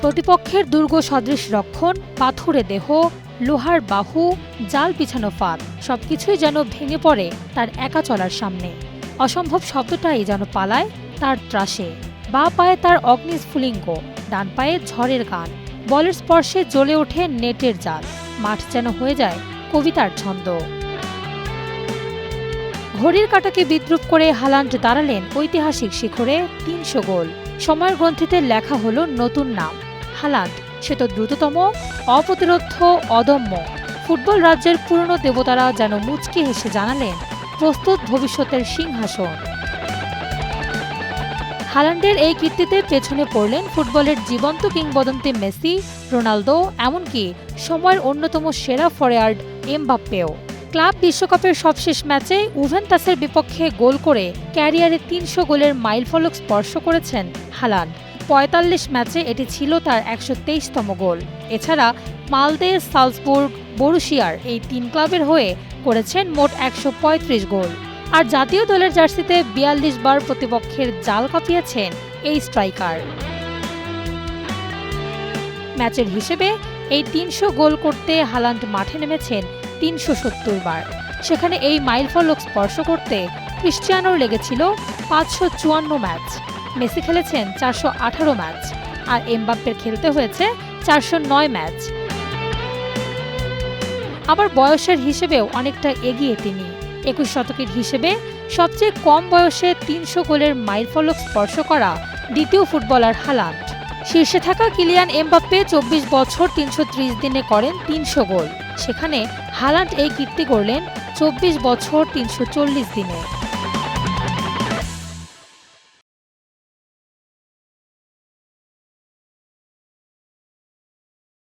প্রতিপক্ষের দুর্গ সদৃশ রক্ষণ, পাথুরে দেহ, লোহার বাহু, জাল বিছানো ফাঁদ সবকিছুই যেন ভেঙে পড়ে তার একা চলার সামনে। অসম্ভব শব্দটাই যেন পালায় তার ত্রাসে। বাঁ পায়ে তার অগ্নিস্ফুলিঙ্গ, ডান পায়ে ঝড়ের গান। বলের স্পর্শে জ্বলে ওঠে নেটের জাল। মাঠ যেন হয়ে যায় কবিতার ছন্দ। ঘড়ির কাঁটাকে বিদ্রুপ করে হালান্ড দাঁড়ালেন ঐতিহাসিক শিখরে ৩০০ গোল। সময়ের গ্রন্থিতে লেখা হলো নতুন নাম হালান্ড। সে তো দ্রুততম, অপ্রতিরোধ্য, অদম্য। ফুটবল রাজ্যের পুরনো দেবতারা যেন মুচকি হেসে জানালেন, প্রস্তুত ভবিষ্যতের সিংহাসন। হালান্ডের এই কীর্তিতে পেছনে পড়লেন ফুটবলের জীবন্ত কিংবদন্তি মেসি, রোনালদো, এমনকি সময়ের অন্যতম সেরা ফরোয়ার্ড এমবাপ্পেও। ক্লাব বিশ্বকাপের সবশেষ ম্যাচে উভেন্টাসের বিপক্ষে গোল করে ক্যারিয়ারে ৩০০ গোলের মাইলফলক স্পর্শ করেছেন হালান্ড। ৪৫ ম্যাচে এটি ছিল তার ১২৩তম গোল। এছাড়া মালদে, সালজবুর্গ, বরুশিয়ার এই ৩ ক্লাবের হয়ে করেছেন মোট ১৩৫ গোল। আর জাতীয় দলের জার্সিতে ৪২ বার প্রতিপক্ষের জাল কাঁপিয়েছেন এই স্ট্রাইকার। ম্যাচের হিসেবে এই ৩০০ গোল করতে হালান্ড মাঠে নেমেছেন ৩৭০ বার। সেখানে এই মাইলফলক স্পর্শ করতে ক্রিশ্চিয়ানোর লেগেছিল ৫৫৪ ম্যাচ। মেসি খেলেছেন ৪১৮ ম্যাচ, আর এমবাপ্পের খেলতে হয়েছে ৪০৯ ম্যাচ। আবার বয়সের হিসেবেও অনেকটা এগিয়ে তিনি। ২১ শতকের হিসেবে সবচেয়ে কম বয়সে ৩০০ গোলের মাইলফলক স্পর্শ করা দ্বিতীয় ফুটবলার হালান্ড। শীর্ষে থাকা কিলিয়ান এমবাপ্পে ২৪ বছর ৩৩০ দিনে করেন ৩০০ গোল। সেখানে হালান্ড এই কীর্তি গড়লেন ২৪ বছর ৩৪০ দিনে।